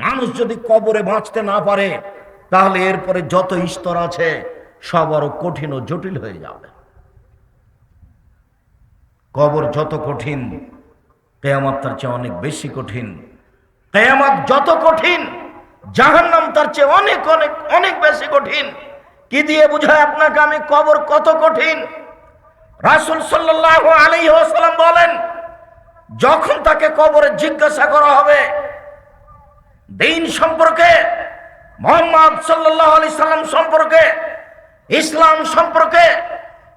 মানুষ যদি কবরে বাঁচতে না পারে তাহলে এরপরে যত স্তর আছে সব আরো কঠিন ও জটিল হয়ে যাবে। কবর যত কঠিন, কিয়ামত তার চেয়ে অনেক বেশি কঠিন। কিয়ামত যত কঠিন, জাহান্নাম তার চেয়ে অনেক অনেক অনেক বেশি কঠিন। কি দিয়ে বুঝায় আপনাকে আমি কবর কত কঠিন? রাসূল সাল্লাল্লাহু আলাইহি ওয়াসাল্লাম বলেন, যখন তাকে কবরে জিজ্ঞাসা করা হবে দ্বীন সম্পর্কে, মুহাম্মদ সাল্লাল্লাহু আলাইহি সাল্লাম সম্পর্কে, ইসলাম সম্পর্কে,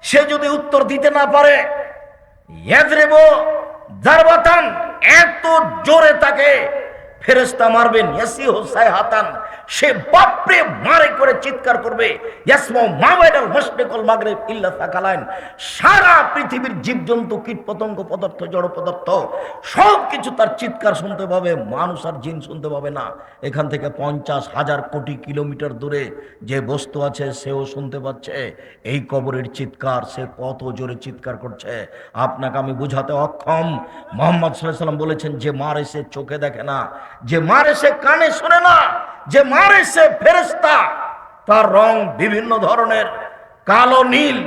সে যদি উত্তর দিতে না পারে, ইয়াজরিবু জারবাতান, এত জোরে তাকে ফেরেশতা মারবেন, ইয়াসিহু সাইহাতান, সে বাপরে মারে করে চিৎকার করবে, ইয়াসমু মাওয়াইদাল মাশরিকুল মাগরিব ইল্লা সাকালাইন, সারা পৃথিবীর জীবজন্তু, কীটপতঙ্গ, পদার্থ, জড় পদার্থ সব কিছু তার চিৎকার শুনতে পাবে, মানুষ আর জিন শুনতে পাবে না। এখান থেকে 50,000 কোটি কিলোমিটার দূরে যে বস্তু আছে সেও শুনতে পাচ্ছে এই কবরের চিৎকার। সে কত জোরে চিৎকার করছে আপনাকে আমি বুঝাতে অক্ষম। মুহাম্মদ সাল্লাল্লাহু আলাইহি ওয়াসাল্লাম বলেছেন, যে মারে সে চোখে দেখে না, যে মারে সে কানে শোনে না, যে মারে সে ফেরেশতা, তার রং বিভিন্ন ধরনের, কালো নীল,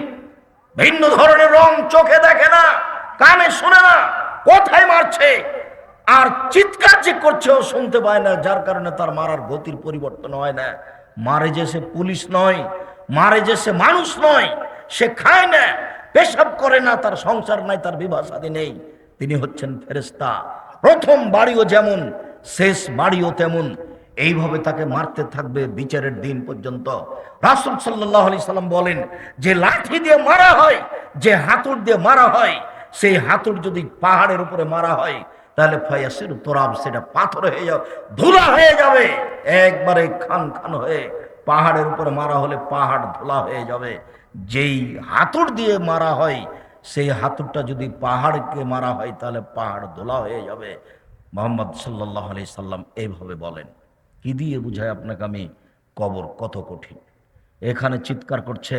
ভিন্ন ধরনের রং, চোখে দেখে না, কানে শোনে না, কোথায় মারছে আর চিৎকার যে করছে ও শুনতে পায় না, যার কারণে তার মারার গতির পরিবর্তন হয় না। মারে যে সে পুলিশ নয়, মারে যে সে মানুষ নয়, সে খায় না, পেশাব করে না, তার সংসার নাই, তার বিবাহ শাদী নেই, তিনি হচ্ছেন ফেরেশতা। প্রথম বাড়িও যেমন, শেষ বাড়িও তেমন, এইভাবে তাকে মারতে থাকবে বিচারের দিন পর্যন্ত। রাসূল সাল্লাল্লাহু আলাইহি সাল্লাম বলেন, যে লাঠি দিয়ে মারা হয়, যে হাতুড় দিয়ে মারা হয়, সেই হাতুড় যদি পাহাড়ের উপরে মারা হয় তাহলে ফায়াসির তোরাব, সেটা পাথর হয়ে যাবে, ধুলা হয়ে যাবে, একবারে খান খান হয়ে। পাহাড়ের উপরে মারা হলে পাহাড় ধুলা হয়ে যাবে। যেই হাতুড় দিয়ে মারা হয়, সেই হাতুড়টা যদি পাহাড়কে মারা হয় তাহলে পাহাড় ধুলা হয়ে যাবে। মুহাম্মদ সাল্লাল্লাহু আলাইহি সাল্লাম এইভাবে বলেন। কি দিয়ে বুঝায় আপনাকে আমি কবর কত কঠিন? এখানে চিৎকার করছে,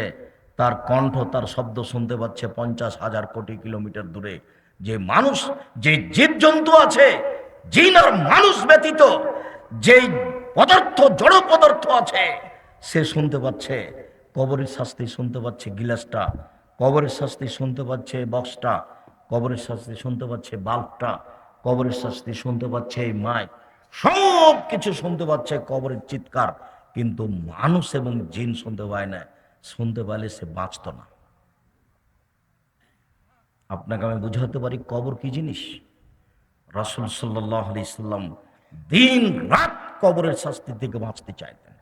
তার কণ্ঠ, তার শব্দ শুনতে পাচ্ছে 50,000 কোটি কিলোমিটার দূরে। যে মানুষ, যে জীবজন্তু আছে, জিন আর মানুষ ব্যতীত যেই পদার্থ, জড় পদার্থ আছে, সে শুনতে পাচ্ছে। কবরের শাস্তি শুনতে পাচ্ছে গিলাসটা, কবরের শাস্তি শুনতে পাচ্ছে বক্সটা, কবরের শাস্তি শুনতে পাচ্ছে বাল্বটা, কবরের শাস্তি শুনতে পাচ্ছে এই মাইক, সব কিছু শুনতে পাচ্ছে কবরের চিৎকার। কিন্তু মানুষ এবং জিন শুনতে পায় না। শুনতে পাইলে সে বাঁচত না। আপনাকে আমি বুঝাতে পারি কবর কি জিনিস। রাসূল সাল্লাল্লাহু আলাইহি সাল্লাম দিন রাত কবরের শাস্তি থেকে বাঁচতে চাইতেন।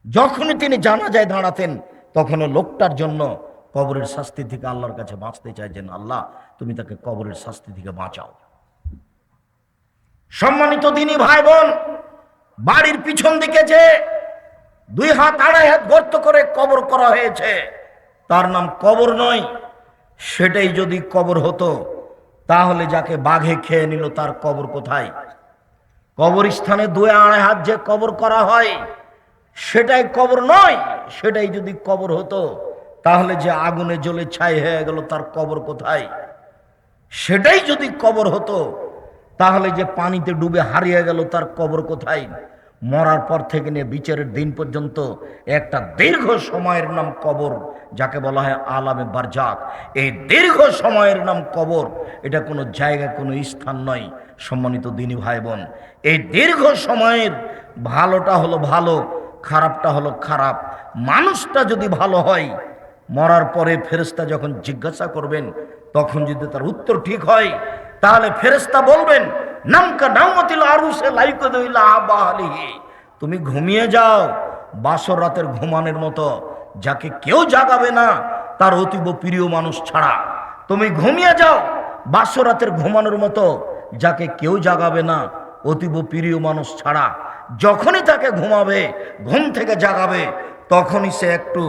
যখনই তিনি জানাজায় দাঁড়াতেন তখনও লোকটার জন্য কবরের শাস্তি থেকে আল্লাহর কাছে বাঁচতে চাইছেন, আল্লাহ তুমি তাকে কবরের শাস্তি থেকে বাঁচাও। সম্মানিত দিনী ভাই বোন, বাড়ির পিছন দিকে যে 2 হাত 2.5 হাত গর্ত করে কবর করা হয়েছে, তার নাম কবর নয়। সেটাই যদি কবর হতো তাহলে যাকে বাঘে খেয়ে নিল তার কবর কোথায়? কবরস্থানে 2-2.5 হাত যে কবর করা হয় সেটাই কবর নয়। সেটাই যদি কবর হতো তাহলে যে আগুনে জ্বলে ছাই হয়ে গেল তার কবর কোথায়? সেটাই যদি কবর হতো তাহলে যে পানিতে ডুবে হারিয়ে গেল তার কবর কোথায়? মরার পর থেকে নিয়ে বিচারের দিন পর্যন্ত একটা দীর্ঘ সময়ের নাম কবর, যাকে বলা হয় আলামে বারজাক। এই দীর্ঘ সময়ের নাম কবর। এটা কোনো জায়গা, কোনো স্থান নয়। সম্মানিত দিনী ভাই বোন, এই দীর্ঘ সময়ের ভালোটা হলো ভালো, খারাপটা হলো খারাপ। মানুষটা যদি ভালো হয়, মরার পরে ফেরেশতা যখন জিজ্ঞাসা করবেন তখন যদি তার উত্তর ঠিক হয় তাহলে ফেরেশতা বলবেন, নামকা নামাতিল আরুসে লাইকুদুইলা আবালিহি, তুমি ঘুমিয়ে যাও বাসর রাতের ঘুমানোর মতো, যাকে কেউ জাগাবে না তার অতীব প্রিয় মানুষ ছাড়া। তুমি ঘুমিয়ে যাও বাসর রাতের ঘুমানোর মতো, যাকে কেউ জাগাবে না অতীব প্রিয় মানুষ ছাড়া। যখনই তাকে ঘুমাবে, ঘুম থেকে জাগাবে, তখনই সে একটু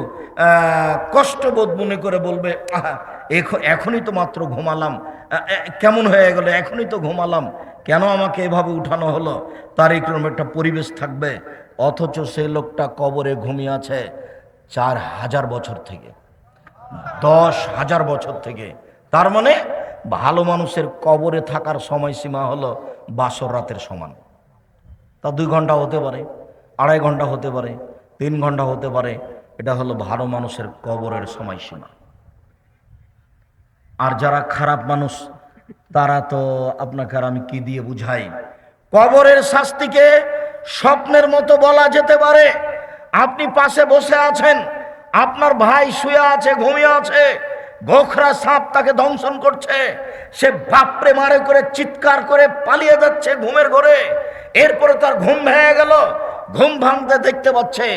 কষ্টবোধ মনে করে বলবে, এখনই তো মাত্র ঘুমালাম, কেমন হয়ে গেল, এখনই তো ঘুমালাম, কেন আমাকে এভাবে উঠানো হলো? তার এরকম একটা পরিবেশ থাকবে। অথচ সেই লোকটা কবরে ঘুমিয়ে আছে 4,000 বছর থেকে, 10,000 বছর থেকে। তার মানে ভালো মানুষের কবরে থাকার সময়সীমা হলো বাসর রাতের সমান। তা 2 ঘন্টা হতে পারে, 2.5 ঘন্টা হতে পারে, 3 ঘন্টা হতে পারে। এটা হলো ভালো মানুষের কবরের সময়সীমা। আর যারা খারাপ মানুষ তারা তো আপনাকে আর আমি কি দিয়ে বুঝাই। কবরের শাস্তিকে স্বপ্নের মতো বলা যেতে পারে। আপনি পাশে বসে আছেন, আপনার ভাই শুয়ে আছে, ঘুমিয়ে আছে, গোখরা সাপ তাকে দংশন করছে, সে বাপরে মারে করে চিৎকার করে পালিয়ে যাচ্ছে ঘুমের ঘরে। এরপরে তার ঘুম ভেঙে গেল, ঘুম ভাঙতে দেখতে পাচ্ছে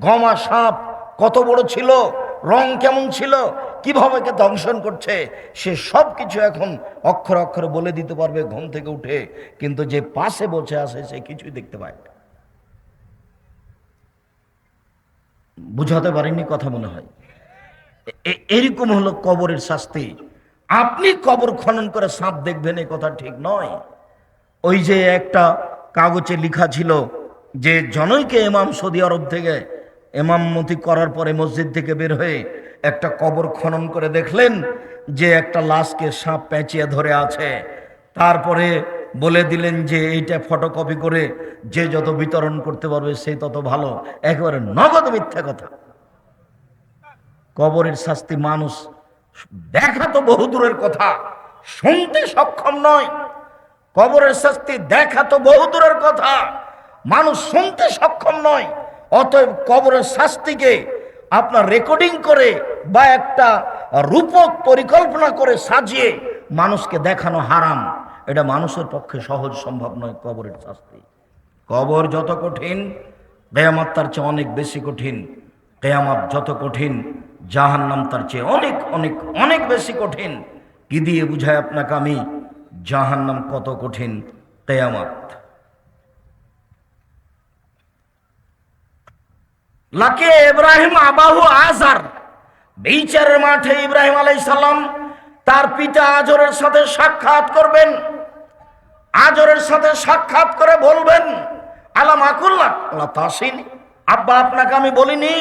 গমা সাপ কত বড় ছিল, রং কেমন ছিল, কিভাবে কে দংশন করছে, সে সব কিছু এখন অক্ষরে অক্ষরে বলে দিতে পারবে ঘুম থেকে উঠে। কিন্তু যে পাশে বসে আছে সে কিছুই দেখতে পায় না। বুঝাতে পারিনি কথা মনে হয়। এরকম হলো কবরের শাস্তি। আপনি কবর খনন করে সাপ দেখবেন এই কথা ঠিক নয়। ওই যে একটা কাগজে লেখা ছিল যে জনৈকে ইমাম সৌদি আরব থেকে ইমামতি করার পরে মসজিদ থেকে বের হয়ে একটা কবর খনন করে দেখলেন যে একটা লাশকে সাপ পেঁচিয়ে ধরে আছে। তারপরে বলে দিলেন যে এইটা ফটোকপি করে যে যত বিতরণ করতে পারবে সে তত ভালো। একেবারে নগদ মিথ্যা কথা। কবরের শাস্তি মানুষ দেখা তো বহু দূরের কথা, শুনতে সক্ষম নয়। কবরের শাস্তি দেখা তো বহু দূরের কথা, মানুষ শুনতে সক্ষম নয়। অতএব কবরের শাস্তিকে আপনার রেকর্ডিং করে বা একটা রূপক পরিকল্পনা করে সাজিয়ে মানুষকে দেখানো হারাম। এটা মানুষের পক্ষে সহজ সম্ভব নয়। কবরের শাস্তি, কবর যত কঠিন কিয়ামত তার চেয়ে অনেক বেশি কঠিন। কিয়ামত যত কঠিন জাহান্নাম তার চেয়ে অনেক অনেক অনেক বেশি কঠিন। কি দিয়ে বুঝায় আপনাকে আমি জাহান্নাম কত কঠিন, কিয়ামত। লাকে ইব্রাহিম আবাহু আজার, বিচারের মাঠে ইব্রাহিম আলাইহিস সালাম তার পিতা আজরের সাথে সাক্ষাৎ করবেন। আজরের সাথে সাক্ষাৎ করে বলবেন আলাম আকুল্লাহ আল্লাহ তাসিন, আব্বা আপনাকে আমি বলিনি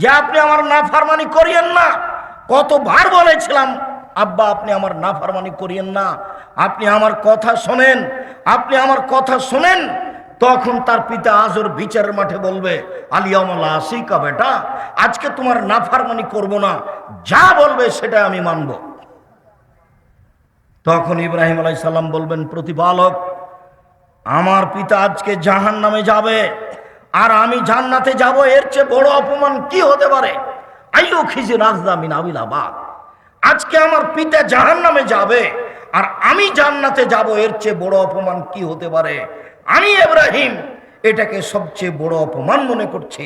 যে আপনি আমার নাফরমানি করিয়েন না? কতবার বলেছিলাম আব্বা আপনি আমার নাফরমানি করিয়েন না, আপনি আমার কথা শোনেন, আপনি আমার কথা শোনেন। তখন তার পিতা আজর বিচারের মাঠে বলবে আলিয়ামুল্লাহ আসিকা, বেটা আজকে তোমার নাফরমানি করব না, যা বলবে সেটা আমি মানব। তখন ইব্রাহিম আলাইহিস সালাম বলবেন প্রতিপালক, আমার পিতা আজকে জাহান্নামে যাবে আর আমি জান্নাতে যাব, এর চেয়ে বড় অপমান কি হতে পারে? আইয়ু খিজি রাজদা মিন আবিলাবাদ, আজকে আমার পিতা জাহান্নামে যাবে আর আমি জান্নাতে যাব, এর চেয়ে বড় অপমান কি হতে পারে? আমি ইব্রাহিম এটাকে সবচেয়ে বড় অপমান মনে করছি।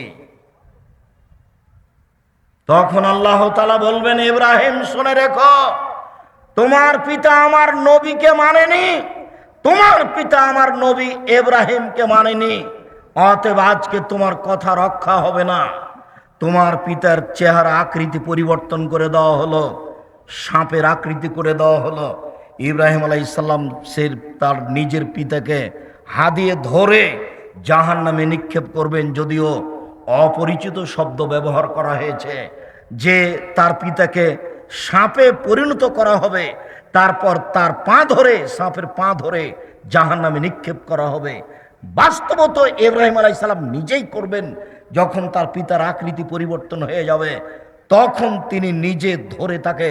তখন আল্লাহ তাআলা বলবেন ইব্রাহিম শুনে রেখো, তোমার পিতা আমার নবীকে মানেনি, তোমার পিতা আমার নবী ইব্রাহিমকে মানেনি, অতএব আজকে তোমার কথা রক্ষা হবে না। তোমার পিতার চেহারা আকৃতি পরিবর্তন করে দেওয়া হলো, সাপের আকৃতি করে দেওয়া হলো। ইব্রাহিম আলাইহিস সালাম সে তার নিজের পিতাকে হাদিয়ে ধরে জাহান্নামে নিক্ষেপ করবেন। যদিও অপরিচিত শব্দ ব্যবহার করা হয়েছে যে তার পিতাকে সাপে পরিণত করা হবে, তারপর তার পা ধরে, সাপের পা ধরে জাহান্নামে নিক্ষেপ করা হবে। বাস্তবত ইব্রাহিম আলাইহিস সালাম নিজেই করবেন। যখন তার পিতার আকৃতি পরিবর্তন হয়ে যাবে তখন তিনি নিজে ধরে তাকে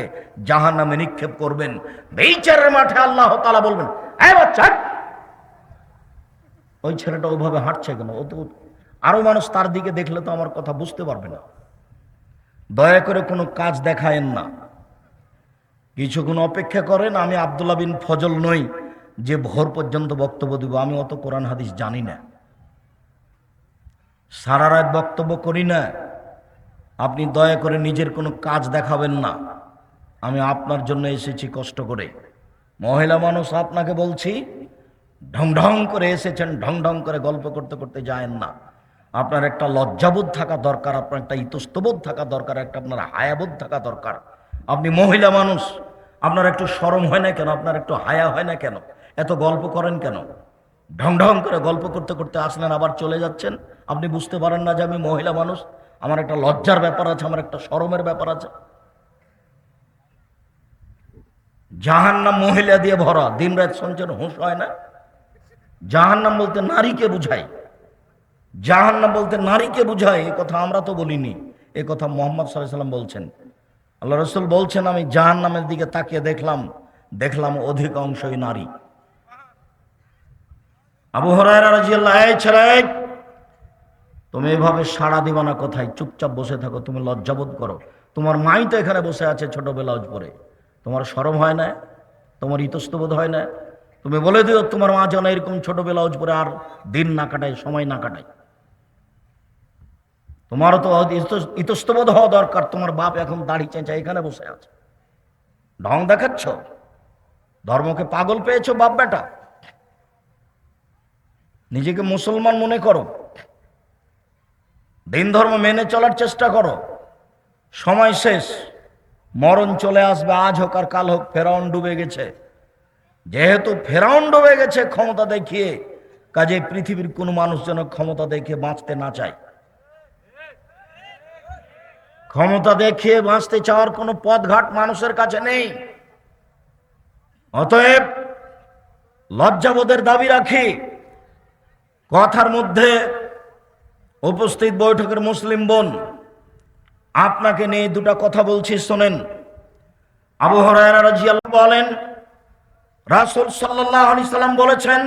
জাহান্নামে নিক্ষেপ করবেন। বিচারের মাঠে আল্লাহ তাআলা বলবেন, এই বাচ্চা, ওই ছেলেটা ওইভাবে হাঁটছে কেন? ও তো আরো মানুষ তার দিকে দেখলে তো আমার কথা বুঝতে পারবে না। দয়া করে কোনো কাজ দেখায়েন না, কিছুক্ষণ অপেক্ষা করেন। আমি আব্দুল্লাহ বিন ফজল নই যে ভোর পর্যন্ত বক্তব্য দিব। আমি অত কোরআন হাদিস জানি না, সারা রাত বক্তব্য করি না। আপনি দয়া করে নিজের কোনো কাজ দেখাবেন না। আমি আপনার জন্য এসেছি কষ্ট করে। মহিলা মানুষ আপনাকে বলছি, ঢং ঢং করে এসেছেন, ঢং ঢং করে গল্প করতে করতে যায়েন না। আপনার একটা লজ্জাবোধ থাকা দরকার, আপনার একটা ইতস্তবোধ থাকা দরকার, একটা আপনার হায়াবোধ থাকা দরকার। আপনি মহিলা মানুষ, আপনার একটু শরম হয় না কেন? আপনার একটু হায়া হয় না কেন? এত গল্প করেন কেন? ঢং ঢং করে গল্প করতে করতে আসলেন, আবার চলে যাচ্ছেন। আপনি বুঝতে পারেন না যে আমি মহিলা মানুষ, আমার একটা লজ্জার ব্যাপার আছে, আমার একটা শরমের ব্যাপার আছে। জাহান্নাম মহিলা দিয়ে ভরা, দিন রাত শুনছেন, হুঁশ হয় না? জাহান্নাম বলতে নারীকে বুঝায়, জাহান্নাম বলতে নারীকে বুঝায়, এ কথা আমরা তো বলিনি, এ কথা মুহাম্মদ সাল্লাল্লাহু আলাইহি ওয়াসাল্লাম বলছেন। আল্লাহ রাসূল বলছেন, আমি জাহান্নামের দিকে তাকিয়ে দেখলাম অধিকাংশই নারী। আবু হুরায়রা রাদিয়াল্লাহু আনহু, এই ছেলে, তুমি এভাবে সাড়া দিবা না, কোথায় চুপচাপ বসে থাকো, তুমি লজ্জাবোধ করো। তোমার মাই তো এখানে বসে আছে ছোট ব্লাউজ পরে, তোমার শরম হয় না? তোমার ইতস্তবোধ হয় না? তুমি বলে দিও তোমার মা যেন এরকম ছোট ব্লাউজ পরে আর দিন না কাটায়, সময় না কাটায়। তোমারও তো ইতস্তবোধ হওয়া দরকার। তোমার বাপ এখন দাড়ি চেঁচা এখানে বসে আছে, ঢং দেখাচ্ছ, ধর্মকে পাগল পেয়েছো বাপ বেটা। নিজেকে মুসলমান মনে করো, দিন ধর্ম মেনে চলার চেষ্টা করো। সময় শেষ, মরণ চলে আসবে, আজ হোক আর কাল হোক। ফেরাউন ডুবে গেছে, যেহেতু ফেরাউন ডুবে গেছে ক্ষমতা দেখিয়ে, কাজে পৃথিবীর কোনো মানুষ যেন ক্ষমতা দেখিয়ে বাঁচতে না চায়। ক্ষমতা দেখিয়ে বাঁচতে চাওয়ার কোনো পথঘাট মানুষের কাছে নেই। অতএব লজ্জাবোধের দাবি রাখি। কথার মধ্যে উপস্থিত বৈঠকের মুসলিম বোন, আপনাকে নিয়ে দুটা কথা বলছি, শোনেন। আবু হুরায়রা রাদিয়াল্লাহু বলেন, রাসূল সাল্লাল্লাহু আলাইহি সাল্লাম বলেছেন,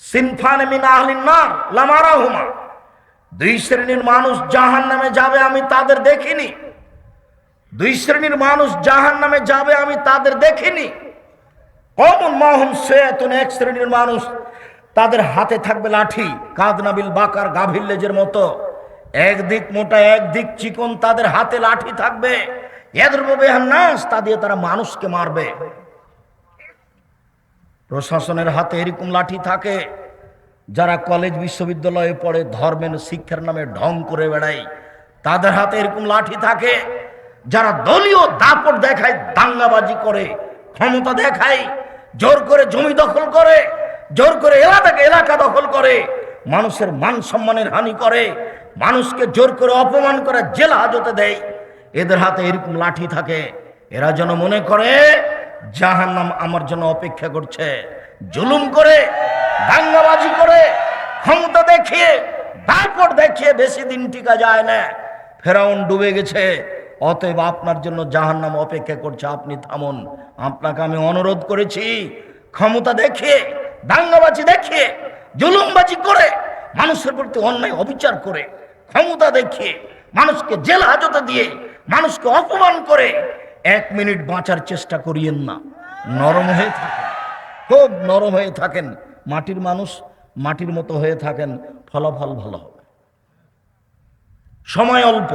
সিনফান মিন আহলিন নার লামারাহুমা, দুই শ্রেণীর মানুষ জাহান্নামে যাবে, আমি তাদের দেখিনি। দুই শ্রেণীর মানুষ জাহান্নামে যাবে, আমি তাদের দেখিনি। কওমুন মাহুম সায়াতুন, এক শ্রেণীর মানুষ, তাদের হাতে থাকবে লাঠি, কাদনাবিল বাকার, গাভীর লেজের মতো, একদিক মোটা একদিক চিকন, তাদের হাতে লাঠি থাকবে। ইয়াদরুবু বিহান নাস, তা দিয়ে তারা মানুষকে মারবে। প্রশাসনের হাতে এরকম লাঠি থাকে, যারা কলেজ বিশ্ববিদ্যালয়ে পড়ে ধর্মের শিক্ষার নামে ঢং করে বেড়ায়, তাদের হাতে এরকম লাঠি থাকে। যারা দলীয় দাপট দেখায়, দাঙ্গাবাজি করে, ক্ষমতা দেখায়, জোর করে জমি দখল করে, জোর করে এলাকা দখল করে, মানুষের মান সম্মানের হানি করে, মানুষকে জোর করে অপমান করে জেল হাজতে দেয়, এদের হাতে এরকম লাঠি থাকে। এরা যেন মনে করে জাহান্নাম আমার জন্য অপেক্ষা করছে। জুলুম করে, দাঙ্গাবাজি করে, ক্ষমতা দেখিয়ে, দাপট দেখিয়ে বেশি দিন টিকা যায় না। ফেরাউন ডুবে গেছে, অতএব আপনার জন্য জাহান্নাম অপেক্ষা করছে, আপনি থামুন। আপনাকে আমি অনুরোধ করেছি, ক্ষমতা দেখিয়ে, দাঙ্গাবাজি দেখিয়ে, জুলুমবাজি করে, মানুষের প্রতি অন্যায় অবিচার করে, ক্ষমতা দেখিয়ে, মানুষকে জেল হাজতে দিয়ে, মানুষকে অপমান করে 1 মিনিট বাঁচার চেষ্টা করিয়েন না। নরম হয়ে থাকেন, খুব নরম হয়ে থাকেন। মাটির মানুষ, মাটির মতো হয়ে থাকেন, ফলাফল ভালো হবে। সময় অল্প।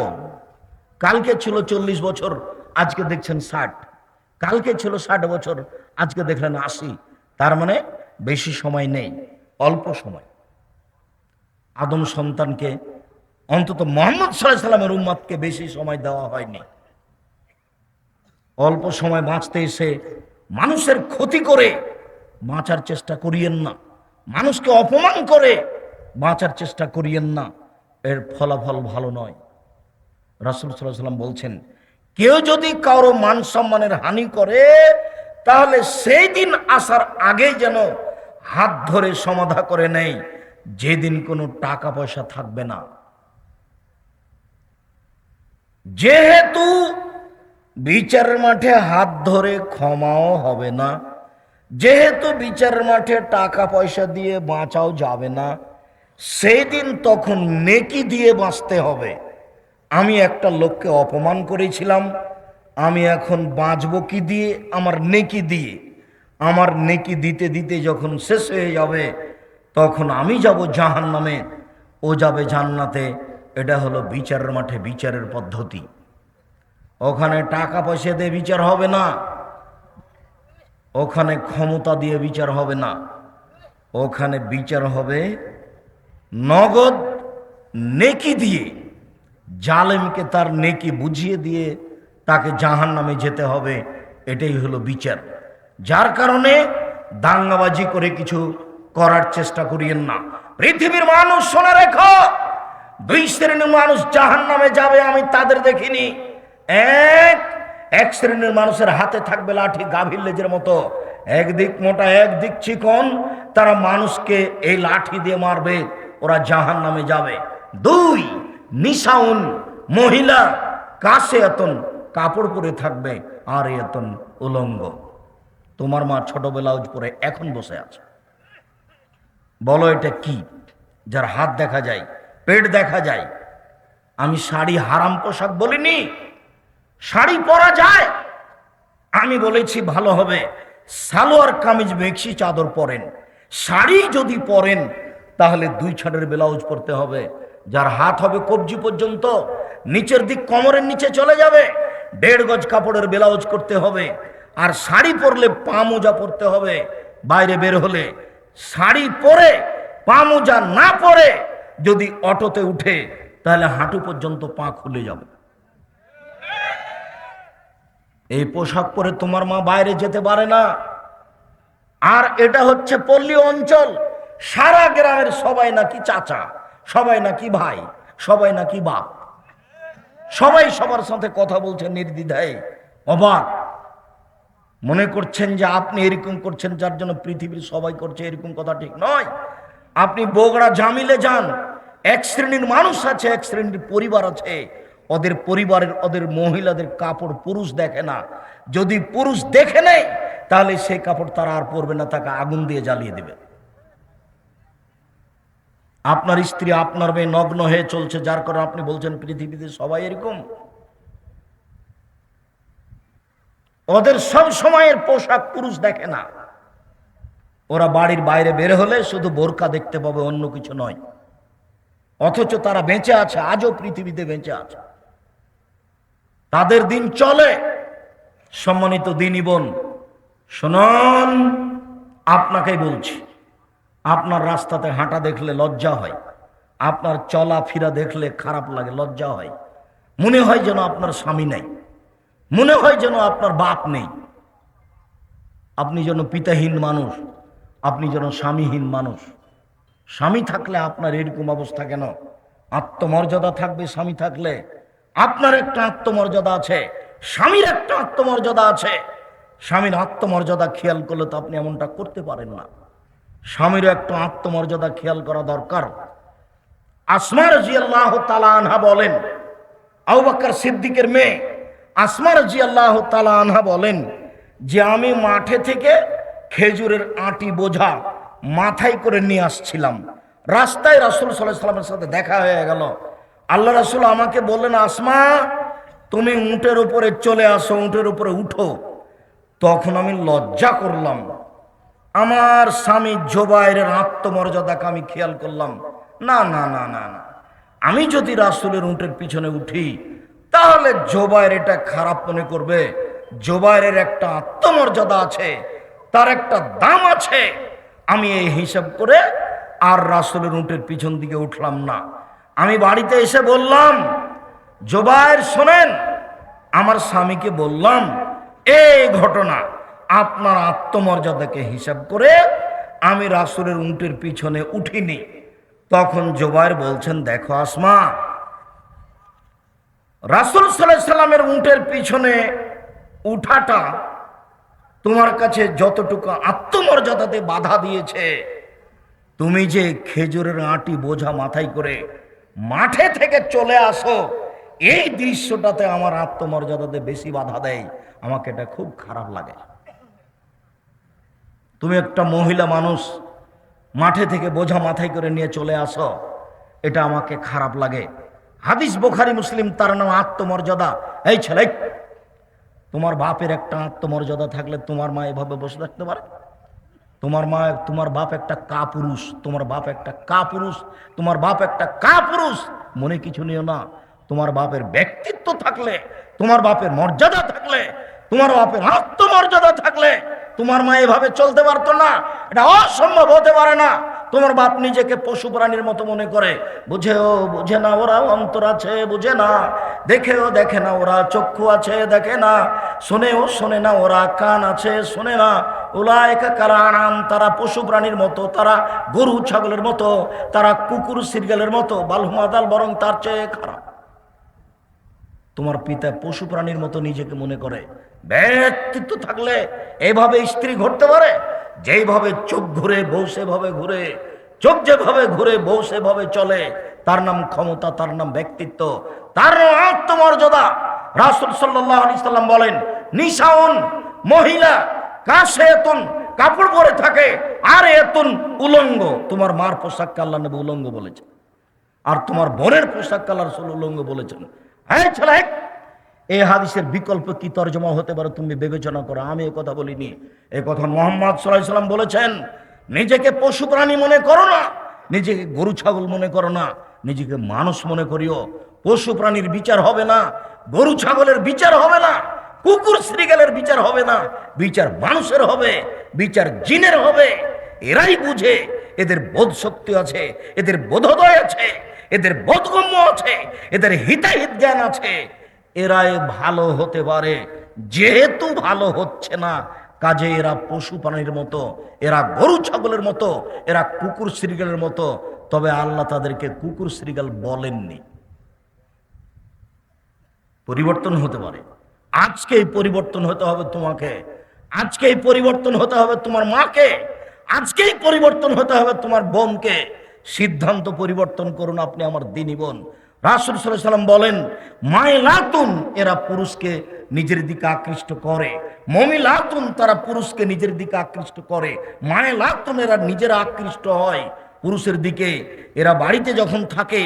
কালকে ছিল 40 বছর, আজকে দেখছেন 60। কালকে ছিল 60 বছর, আজকে দেখলেন 80। তার মানে বেশি সময় নেই, অল্প সময়। আদম সন্তানকে, অন্তত মুহাম্মদ সাল্লাল্লাহু আলাইহি সাল্লামের উম্মতকে বেশি সময় দেওয়া হয়নি। অল্প সময় বাঁচতে এসে মানুষের ক্ষতি করে বাঁচার চেষ্টা করিয়েন না, মানুষকে অপমান করে বাঁচার চেষ্টা করিয়েন না, এর ফলাফল ভালো নয়। রাসূল সাল্লাল্লাহু আলাইহি সাল্লাম বলছেন, কেউ যদি কারো মান সম্মানের হানি করে, তাহলে সেই দিন আসার আগেই যেন হাত ধরে সমাধা করে নেয়, যেদিন কোনো টাকা পয়সা থাকবে না। যেহেতু বিচারের মাঠে হাত ধরে ক্ষমাও হবে না, যেহেতু বিচারের মাঠে টাকা পয়সা দিয়ে বাঁচাও যাবে না, সেই দিন তখন নেকি দিয়ে বাঁচতে হবে। আমি একটা লোককে অপমান করেছিলাম, আমি এখন বাঁচব কি দিয়ে? আমার নেকি দিয়ে। আমার নেকি দিতে দিতে যখন শেষ হয়ে যাবে, তখন আমি যাব জাহান্নামে, ও যাবে জান্নাতে। এটা হলো বিচারের মাঠে বিচারের পদ্ধতি। ওখানে টাকা পয়সা দিয়ে বিচার হবে না, ওখানে ক্ষমতা দিয়ে বিচার হবে না, ওখানে বিচার হবে নগদ নেকি দিয়ে। জালেমকে তার নেকি বুঝিয়ে দিয়ে তাকে জাহান্নামে যেতে হবে, এটাই হলো বিচার। যার কারণে দাঙ্গাবাজি করে কিছু করার চেষ্টা করিয়েন না। পৃথিবীর মানুষ শুনে রেখো, 2 শ্রেণীর মানুষ জাহান্নামে যাবে, আমি তাদের দেখিনি। এক শ্রেণীর মানুষের হাতে থাকবে লাঠি, গাভীর লেজের মতো, একদিক মোটা একদিক চিকন, তারা মানুষকে এই লাঠি দিয়ে মারবে, ওরা জাহান্নামে যাবে। 2, নিসাউন, মহিলা, কাসিয়াতুন, কাপড় পরে থাকবে, আর ইয়াতুন, উলঙ্গ। তোমার মা ছোট ব্লাউজ পরে এখন বসে আছে। বলো এটা কি? যার হাত দেখা যায়, পেট দেখা যায়। আমি শাড়ি হারাম পোশাক বলিনি, শাড়ি পরা যায়। আমি বলেছি ভালো হবে সালোয়ার কামিজ মেক্সি চাদর পরেন। শাড়ি যদি পরেন তাহলে 2 ছাড়ের ব্লাউজ পরতে হবে, যার হাত হবে কবজি পর্যন্ত, নিচের দিক কোমরের নিচে চলে যাবে। 1.5 গজ কাপড়ের ব্লাউজ করতে হবে। আর শাড়ি পরলে পা মোজা পরতে হবে। বাইরে বের হলে শাড়ি পরে পা মোজা না পরে যদি অটোতে উঠে তাহলে হাঁটু পর্যন্ত পা খুলে যাবে। এই পোশাক পরে তোমার মা বাইরে যেতে পারে না। আর এটা হচ্ছে পল্লী অঞ্চল, সারা গ্রামের সবাই নাকি চাচা, সবাই নাকি ভাই, সবাই নাকি বাপ, সবাই সবার সাথে কথা বলছে নির্দ্বিধায়। অবাক মনে করছেন যে আপনি এরকম করছেন যার জন্য পৃথিবীর সবাই করছে, এরকম কথা ঠিক নয়। আপনি বগুড়া জামিলে যান, 1 শ্রেণীর মানুষ আছে, 1 শ্রেণীর পরিবার আছে। ওদের পরিবারের, ওদের মহিলাদের কাপড় পুরুষ দেখে না। যদি পুরুষ দেখে নেয় তাহলে সেই কাপড় তারা আর পরবে না, তাকে আগুন দিয়ে জ্বালিয়ে দেবে। আপনার স্ত্রী, আপনার মেয়ে নগ্ন হয়ে চলছে, যার কারণে আপনি বলছেন পৃথিবীতে সবাই এরকম। ওদের সব সময়ের পোশাক পুরুষ দেখে না। ওরা বাড়ির বাইরে বের হলে শুধু বোরকা দেখতে পাবে, অন্য কিছু নয়। অথচ তারা বেঁচে আছে, আজও পৃথিবীতে বেঁচে আছে, তাদের দিন চলে। সম্মানিত দিনী বোন শুনুন, আপনাকেই বলছি, আপনার রাস্তাতে হাঁটা দেখলে লজ্জা হয়, আপনার চলাফেরা দেখলে খারাপ লাগে, লজ্জা হয়। মনে হয় যেন আপনার স্বামী নেই, মনে হয় যেন আপনার বাপ নেই, আপনি যেন পিতাহীন মানুষ, আপনি যেন স্বামীহীন মানুষ। স্বামী থাকলে আপনার এরকম অবস্থা কেন? আত্মমর্যাদা থাকবে স্বামী থাকলে। আপনার একটা আত্মমর্যাদা আছে, স্বামীর একটা আত্মমর্যাদা আছে। স্বামীর আত্মমর্যাদা খেয়াল করলে তো আপনি এমনটা করতে পারেন না। স্বামীর একটা আত্মমর্যাদা খেয়াল করা দরকার। আসমা রাদিয়াল্লাহু তাআলা আনহা বলেন, আবু বকর সিদ্দিকের মেয়ে আসমা রাদিয়াল্লাহু তাআলা আনহা বলেন যে আমি মাঠে থেকে খেজুরের আটি বোঝা মাথায় করে নিয়ে আসছিলাম। রাস্তায় রাসূল সাল্লাল্লাহু আলাইহি ওয়াসাল্লামের সাথে দেখা হয়ে গেল। আল্লাহ রাসূল আমাকে বললেন, আসমা তুমি উটের উপরে চলে আসো, উটের উপরে উঠো। তখন আমি লজ্জা করলাম। আমার স্বামী জুবাইরের আত্মমর্যাদাকে আমি খেয়াল করলাম। না না না না না, আমি যদি রাসূলের উটের পিছনে উঠি তাহলে জুবাইর এটা খারাপ মনে করবে। জুবাইরের একটা আত্মমর্যাদা আছে, তার একটা দাম আছে। আমি এই হিসাব করে আর রাসূলের উটের পিছন দিকে উঠলাম না। আমি বাড়িতে এসে বললাম, জুবাইর শোনেন, আমার স্বামীকে বললাম এই ঘটনা, আপনার আত্মমর্যাদাকে হিসাব করে আমি রাসূলের উটের পিছনে উঠিনি। তখন জুবাইর বলছেন, দেখো আসমা, রাসূল সাল্লাল্লাহু আলাইহি সাল্লামের উটের পিছনে উঠাটা তোমার কাছে যতটুকু আত্মমর্যাদাতে বাধা দিয়েছে, তুমি যে খেজুরের আটি বোঝা মাথায় করে মাঠে থেকে চলে আসো, এই দৃশ্যটাতে আমার আত্মমর্যাদাতে বেশি বাধা দেয়। আমাকে এটা খুব খারাপ লাগে। তুমি একটা মহিলা মানুষ, মাঠে থেকে বোঝা মাথায় করে নিয়ে চলে আসো, এটা আমাকে খারাপ লাগে। হাদিস বুখারী মুসলিম, তার নাম আত্মমর্যাদা। এই ছেলে, তোমার বাপের একটা আত্মমর্যাদা থাকলে তোমার মা এভাবে বসে থাকতে পারে? তোমার বাপ একটা কাপুরুষ, তোমার বাপ একটা কাপুরুষ, তোমার বাপ একটা কাপুরুষ। মনে কিছু নিও না। তোমার বাপের ব্যক্তিত্ব থাকলে, তোমার বাপের মর্যাদা থাকলে, তোমার বাপের আত্মমর্যাদা থাকলে তোমার মা এভাবে চলতে পারতো না। এটা অসম্ভব হতে পারে না। তোমার বাপ নিজেকে পশু প্রাণীর মতো মনে করে। বুঝে না ওরা অন্তর আছে, বুঝে না। দেখে না ওরা চক্ষু আছে, দেখে না। শোনে না ওরা কান আছে, শোনে না। উলাইকা কাল আনাম, তারা পশু প্রাণীর মতো, তারা গরু ছাগলের মতো, তারা কুকুর সিরগালের মতো, বালহুমাদাল, বরং তার চেয়ে খারাপ। তোমার পিতা পশু প্রাণীর মতো নিজেকে মনে করে। ব্যক্তিত্ব থাকলে এভাবে স্ত্রী ঘুরতে পারে? যেইভাবে চোখ ঘুরে বউ সেভাবে ঘুরে, চোখ যেভাবে ঘুরে, বউ সেভাবে চলে, তার নাম ক্ষমতা, তার নাম ব্যক্তিত্ব, তার নাম আত্মমর্যাদা। রাসূল সাল্লাল্লাহু আলাইহি সাল্লাম বলেন, নিসাউন, মহিলা, কাসিয়াতুন, কাপড় পরে থাকে, আর এতুন, উলঙ্গ। তোমার মার পোশাককে আল্লাহ নবী উলঙ্গ বলেছেন, আর তোমার বোনের পোশাককে আল্লাহ রাসূল উলঙ্গ বলেছেন। হ্যাঁ ছেলে, এই হাদিসের বিকল্প কি তরজমা হতে পারে তুমি বিবেচনা করো। আমি এ কথা বলিনি, এ কথা মুহাম্মদ সাল্লাল্লাহু আলাইহি সাল্লাম বলেছেন। নিজেকে পশু প্রাণী মনে করো না, নিজেকে গরু ছাগল মনে করো না, নিজেকে মানুষ মনে করিও। পশু প্রাণীর বিচার হবে না, গরু ছাগলের বিচার হবে না, কুকুর শ্রীগালের বিচার হবে না, বিচার মানুষের হবে, বিচার জিনের হবে। এরাই বুঝে, এদের বোধ শক্তি আছে, এদের বোধোদয় আছে, এদের বোধগম্য আছে, এদের হিতাহিত জ্ঞান আছে। এরাই ভালো হতে পারে। যেহেতু ভালো হচ্ছে না, কাজে এরা পশু প্রাণীর মতো, এরা গরু ছাগলের মতো, এরা কুকুর শ্রীগালের মতো। তবে আল্লাহ তাদেরকে কুকুর শ্রীগাল বলেননি। পরিবর্তন হতে পারে। আজকেই পরিবর্তন হতে হবে তোমাকে, আজকেই পরিবর্তন হতে হবে তোমার মাকে, আজকেই পরিবর্তন হতে হবে তোমার বোনকে। সিদ্ধান্ত পরিবর্তন করুন, আপনি আমার দিনী বোন। রাসূল সাল্লাল্লাহু আলাইহি সাল্লাম বলেন, মাইলাতুন, এরা পুরুষকে নিজের দিকে আকৃষ্ট করে, মমিলাতুন, তারা পুরুষকে নিজের দিকে আকৃষ্ট করে, মাইলাতুন, এরা নিজেরা আকৃষ্ট হয় পুরুষের দিকে। এরা বাড়িতে যখন থাকে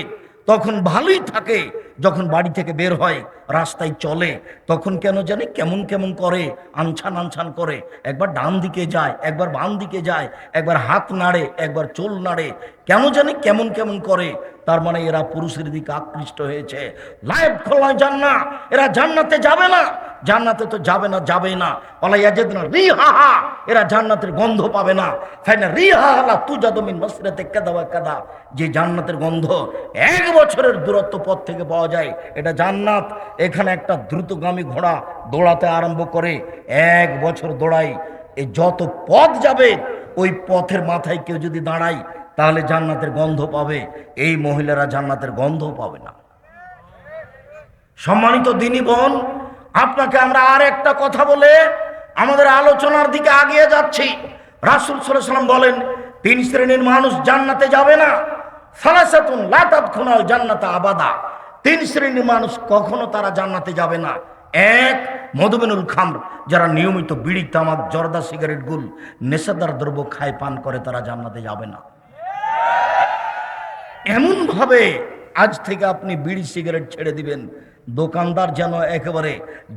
তখন ভালোই থাকে, যখন বাড়ি থেকে বের হয়, রাস্তায় চলে, তখন কেন জানি কেমন কেমন করে, আনছান আনছান করে। একবার ডান দিকে যায়, একবার বাম দিকে যায়, একবার হাত নাড়ে, একবার চুল নাড়ে, কেন জানি কেমন কেমন করে। তার মানে এরা পুরুষের দিকে আকৃষ্ট হয়েছে। লাইফ খোলা জান্নাত, এরা জান্নাতে যাবে না, জান্নাতে তো যাবে না, যাবে না। ওয়ালা ইয়াজিদনা রিহাহা, এরা জান্নাতের গন্ধ পাবে না। ফাইনা রিহাহা লা তুজাদু মিন মাসরাতি কাদা ওয়া কাদা, যে জান্নাতের গন্ধ 1 বছরের দূরত্ব পথ থেকে পাওয়া যায়, এটা জান্নাত। এখানে একটা দ্রুতগামী ঘোড়া দৌড়াতে আরম্ভ করে, 1 বছর দৌড়াই, এই যত পথ যাবে ওই পথের মাথায় কেউ যদি দাঁড়ায় তাহলে জান্নাতের গন্ধ পাবে। এই মহিলারা জান্নাতের গন্ধ পাবে না। সম্মানিত দিনী বোন, আপনাকে আমরা আর একটা কথা বলে আমাদের আলোচনার দিকে আগিয়ে যাচ্ছি। রাসূল সাল্লাল্লাহু আলাইহি সাল্লাম বলেন, 3 শ্রেণীর মানুষ জান্নাতে যাবে না। সালাসাতুন লা তাদখুলুল জান্নাতা আবাদা, 3 শ্রেণীর মানুষ কখনো তারা জান্নাতে যাবে না। 1, মধুমেনুল খামর, যারা নিয়মিত বিড়ি, তামাক, জর্দা, সিগারেট, গুল, নেশাদার দ্রব্য খায়, পান করে, তারা জান্নাতে যাবে না। এমন ভাবে আজ থেকে আপনি বিড়ি সিগারেট ছেড়ে দিবেন, দোকানদার যেন একেবারে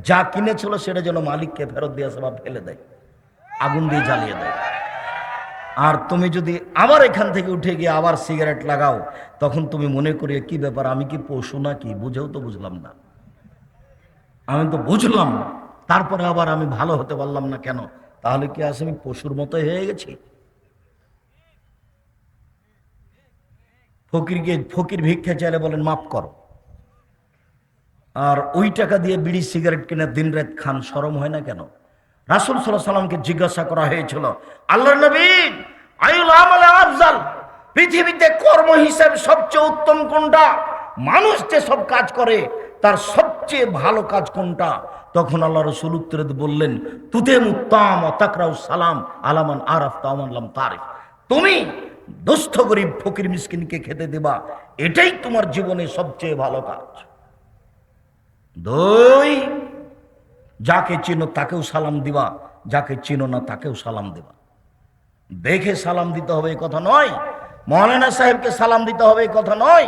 যা কিনেছিল সেটা যেন মালিককে ফেরত দিয়ে আসে বা ফেলে দেয়, আগুন দিয়ে জ্বালিয়ে দেয়। আর তুমি যদি আবার এখান থেকে উঠে গিয়ে আবার সিগারেট লাগাও, তখন তুমি মনে করি কি ব্যাপার, আমি কি পশু নাকি? বুঝেও তো বুঝলাম না, আমি তো বুঝলাম, তারপরে আবার আমি ভালো হতে পারলাম না কেন? তাহলে কি আসে আমি পশুর মতো হয়ে গেছি? ফকির ভিক্ষা চাইলে বলেন মাফ করো, আর ওই টাকা দিয়ে বিড়ি সিগারেট কিনে দিন রাত খান, শরম হয় না কেন? রাসূল সাল্লাল্লাহু আলাইহি সাল্লামকে জিজ্ঞাসা করা হয়েছিল, আল্লাহর নবী, আইউল আমালে আফজাল, পৃথিবীতে কর্ম হিসাবে সবচেয়ে উত্তম কোনটা? মানুষ যে সব কাজ করে তার সবচেয়ে ভালো কাজ কোনটা? তখন আল্লাহ রাসূল উত্তরে বললেন, তুতেম উত্তাম ওয়া তাকরাউ সালাম আলামান আরাফতা ওয়া মান লাম তারিফ, তুমি দুস্থ গরিব ফকির মিসকিনকে খেতে দেবা, এটাই তোমার জীবনে সবচেয়ে ভালো কাজ। 2, যাকে চিনো তাকেও সালাম দিবা, যাকে চিনো না তাকেও সালাম দিবা। দেখে সালাম দিতে হবে এই কথা নয়, মৌলানা সাহেবকে সালাম দিতে হবে এই কথা নয়,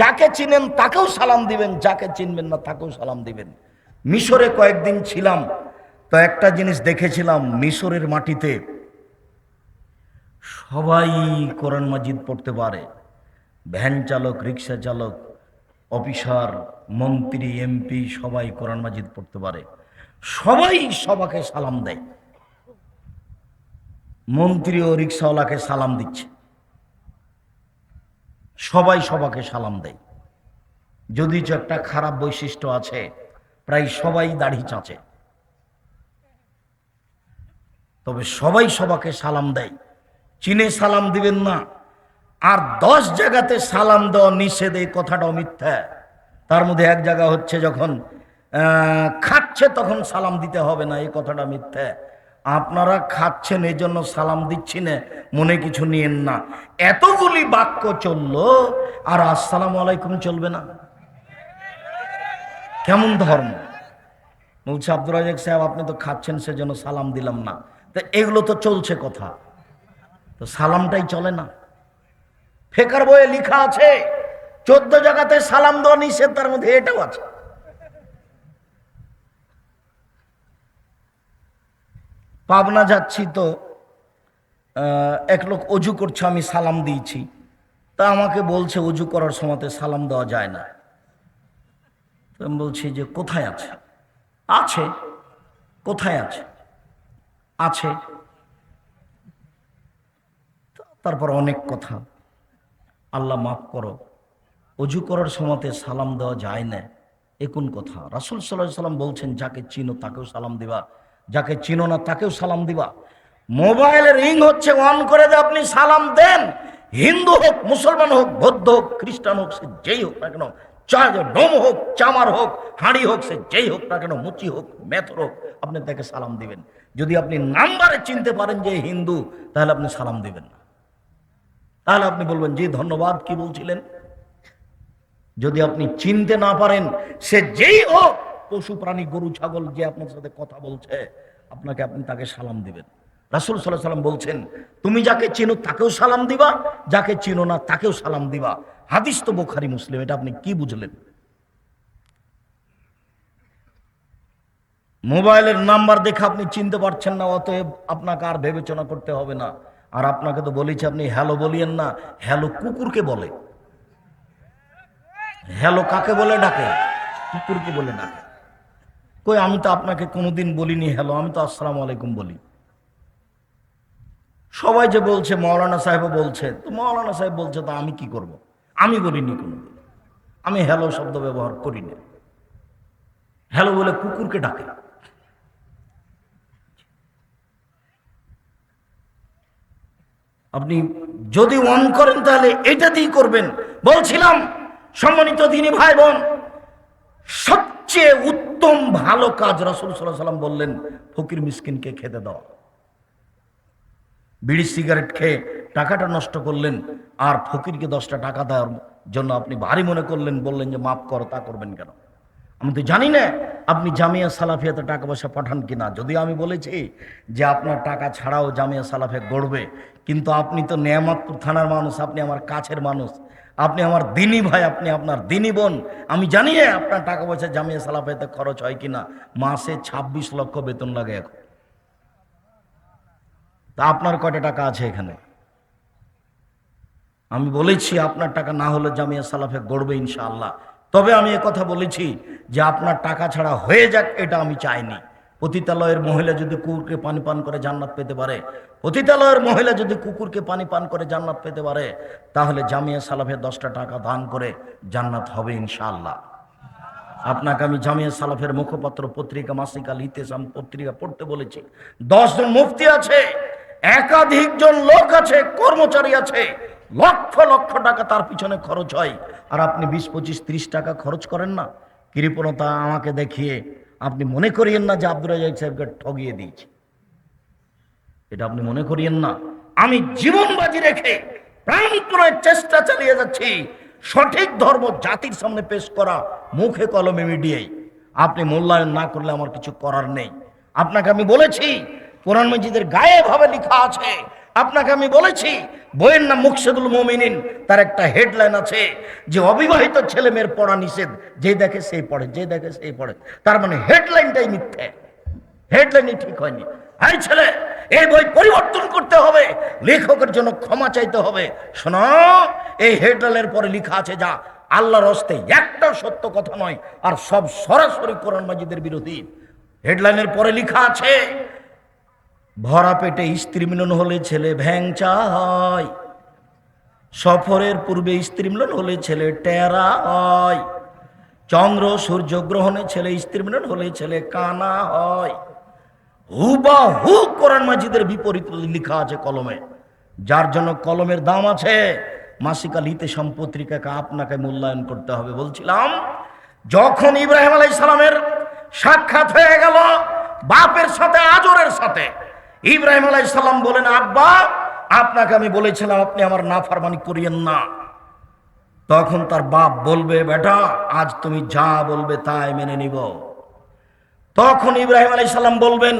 যাকে চিনেন তাকেও সালাম দিবেন, যাকে চিনবেন না তাকেও সালাম দিবেন। মিশরে কয়েকদিন ছিলাম, তো একটা জিনিস দেখেছিলাম, মিশরের মাটিতে সবাই কোরআন মাজিদ পড়তে পারে, ভ্যান চালক, রিক্সা চালক, অফিসার, মন্ত্রী, এমপি, সবাই কোরআন মাজিদ পড়তে পারে, সবাই সবাকে সালাম দেয়। মন্ত্রী ও রিক্সাওয়ালাকে সালাম দিচ্ছে, সবাই সবাকে সালাম দেয়। যদি একটা খারাপ বৈশিষ্ট্য আছে, প্রায় সবাই দাড়ি চাঁচে, তবে সবাই সবাকে সালাম দেয়। চিনে সালাম দিবেন না। আর 10 জায়গাতে সালাম দেওয়া নিষেধ, এই কথাটাও মিথ্যা। তার মধ্যে এক জায়গা হচ্ছে যখন খাচ্ছে তখন সালাম দিতে হবে না, এই কথাটা মিথ্যা। আপনারা খাচ্ছেন এই জন্য সালাম দিচ্ছি না, মনে কিছু নিয়েন না। এতগুলি বাক্য চললো আর আসসালামু আলাইকুম চলবে না? কেমন ধর্ম? বলছে আব্দুর রাজ্জাক সাহেব আপনি তো খাচ্ছেন সেজন্য সালাম দিলাম না। তো এগুলো তো চলছে কথা, তো সালামটাই চলে না। ফেকার বইয়ে লেখা আছে 14 জায়গাতে সালাম দেওয়া নিষেধ, তার মধ্যে এটাও আছে। পাবনা যাচ্ছি তো এক লোক অজু করছে, আমি সালাম দিয়েছি। তা আমাকে বলছে অজু করার সময়তে সালাম দেওয়া যায় না। তো আমি বলছি যে কোথায় আছে? আছে। কোথায় আছে? আছে। তারপর অনেক কথা। আল্লাহ মাফ করো, অজু করার সময়তে সালাম দেওয়া যায় না, এ কোন কথা? রাসূল সাল্লাল্লাহু আলাইহি সাল্লাম বলছেন যাকে চিনো তাকেও সালাম দিবা, যাকে চিনো না তাকেও সালাম দিবা। মোবাইলের রিং হচ্ছে, অন করে দিয়ে আপনি সালাম দেন। হিন্দু হোক, মুসলমান হোক, বৌদ্ধ হোক, খ্রিস্টান হোক, সে যেই হোক না কেন, ডোম হোক, চামার হোক, হাঁড়ি হোক, সে যেই হোক না কেন, মুচি হোক, মেথর হোক, আপনি তাকে সালাম দিবেন। যদি আপনি নাম্বারে চিনতে পারেন যে হিন্দু, তাহলে আপনি সালাম দিবেন না। তাহলে আপনি বলবেন জি ধন্যবাদ, কি বলছিলেন। যদি আপনি চিনতে না পারেন, সে যেই হোক, পশু প্রাণী, গরু ছাগল, যে আপনার সাথে কথা বলছে, আপনাকে আপনি তাকে সালাম দিবেন। রাসূল সাল্লাল্লাহু আলাইহি সাল্লাম বলছেন তুমি যাকে চিনো তাকেও সালাম দিবা, যাকে চিনো না তাকেও সালাম দিবা। হাদিস তো বুখারী মুসলিম। এটা আপনি কি বুঝলেন? মোবাইলের নাম্বার দেখে আপনি চিনতে পারছেন না, অতএব আপনাকে আর বিবেচনা করতে হবে না। আর আপনাকে তো বলেছি আপনি হ্যালো বলিয়েন না, হ্যালো কুকুরকে বলে। হ্যালো কাকে বলে ডাকে? কুকুরকে বলে ডাকে। কই আমি তো আপনাকে কোনোদিন বলিনি হ্যালো, আমি তো আসসালামু আলাইকুম বলি। সবাই যে বলছে, মাওলানা সাহেবও বলছে, তো মাওলানা সাহেব বলছে তো আমি কি করব? আমি বলিনি কোনোদিন, আমি হ্যালো শব্দ ব্যবহার করি না। হ্যালো বলে কুকুরকে ডাকে। আপনি যদি অন করেন তাহলে এটা দিয়েই করবেন। বলছিলাম সম্মানিত দিনী ভাই বোন, সবচেয়ে উত্তম ভালো কাজ রাসূল সাল্লাল্লাহু আলাইহি সাল্লাম বললেন ফকির মিসকিনকে খেতে দাও। বিড়ি সিগারেট খেয়ে টাকাটা নষ্ট করলেন, আর ফকিরকে 10টা টাকা দেওয়ার জন্য আপনি ভারী মনে করলেন, বললেন যে মাফ করো। তা করবেন কেন? আমি তো জানি না আপনি জামিয়া সালাফিয়াতে টাকা পয়সা পাঠান কিনা। যদিও আমি বলেছি যে আপনার টাকা ছাড়াও জামিয়া সালাফিয়া গড়বে, কিন্তু আপনি তো নেয়ামতপুর থানার মানুষ, আপনি আমার কাছের মানুষ, আপনি আমার দিনী ভাই, আপনি আপনার দিনী বোন। আমি জানি না আপনার টাকা পয়সা জামিয়া সালাফিয়াতে খরচ হয় কিনা। মাসে 26 লক্ষ বেতন লাগে এখন। তা আপনার কয়টা টাকা আছে এখানে? আমি বলেছি আপনার টাকা না হলে জামিয়া সালাফিয়া গড়বে ইনশাআল্লাহ। তবে আমি কথা বলেছি যে আপনার টাকা ছাড়া হয়ে যাক, এটা আমি চাইনি। পতিতালয়ের মহিলা যদি কুকুরকে পানি পান করে জান্নাত পেতে পারে, পতিতালয়ের মহিলা যদি কুকুরকে পানি পান করে জান্নাত পেতে পারে, তাহলে জামিয়া সালাফিয়া 10টা টাকা দান করে জান্নাত হবে ইনশাআল্লাহ। আপনাকে আমি জামিয়া সালাফের মুখপত্র পত্রিকা মাসিক আল ইতিসাম পত্রিকা পড়তে বলেছি। 10 জন মুফতি আছে, একাধিক জন লোক আছে, কর্মচারী আছে, লক্ষ লক্ষ টাকা তার পিছনে খরচ হয়। আর আপনি 20, 25, 30 টাকা খরচ করেন না। কৃপণতা আমাকে দেখিয়ে আপনি মনে করিয়েন না যে আব্দুর রাজ্জাক সাহেবকে ঠগিয়ে দিয়েছি, এটা আপনি মনে করিয়েন না। আমি জীবন বাজি রেখে প্রাণপণে চেষ্টা চালিয়ে যাচ্ছি সঠিক ধর্ম জাতির সামনে পেশ করা, মুখে কলমে মিডিয়ায়। আপনি মূল্যায়ন না করলে আমার কিছু করার নেই। আপনাকে আমি বলেছি কোরআন মাজিদের গায়ে ভাবে লেখা আছে। আপনাকে আমি বলেছি বইয়ের নাম মুকশেদুল মুমিনিন, তার একটা হেডলাইন আছে যে অবিবাহিত ছেলে মেয়ের পড়া নিষেধ, যে দেখে সেই পড়ে, যে দেখে সেই পড়ে। তার মানে হেডলাইনটাই মিথ্যে, হেডলাইনই ঠিক হয়নি। এই ছেলে, এই বই পরিবর্তন করতে হবে, লেখকের জন্য ক্ষমা চাইতে হবে। শোনো, এই হেডলাইনের পরে লেখা আছে যা আল্লাহর হস্তে একটা সত্য কথা নয়, আর সব সরাসরি কোরআন মাজিদের বিরোধী। হেডলাইনের পরে লেখা আছে ভরা পেটে স্ত্রী মিলন হলে ছেলে ভ্যাংচা হয়, সফরের পূর্বে স্ত্রী মিলন হলে ছেলে টেরা হয়, চন্দ্র সূর্য গ্রহণে ছেলে স্ত্রী মিলন হলে ছেলে কানা হয়। হুবাহু কোরআন মাজিদের বিপরীত লেখা আছে কলমে, যার জন্য কলমের দাম আছে। মাসিক আল ইতিসাম পত্রিকাকে আপনাকে মূল্যায়ন করতে হবে। বলছিলাম যখন ইব্রাহিম আলাইহিস সালামের সাক্ষাৎ হয়ে গেল বাপের সাথে, আজরের সাথে, ইব্রাহিম আলাইহিস সালাম বলেন, আব্বা আপনাকে আমি বলেছিলাম আপনি আমার নাফরমানি করিয়েন না। তখন তার বাপ বলবে, বেটা আজ তুমি যা বলবে তাই মেনে নিব। তখন ইব্রাহিম আলাইহিস সালাম বলবেন,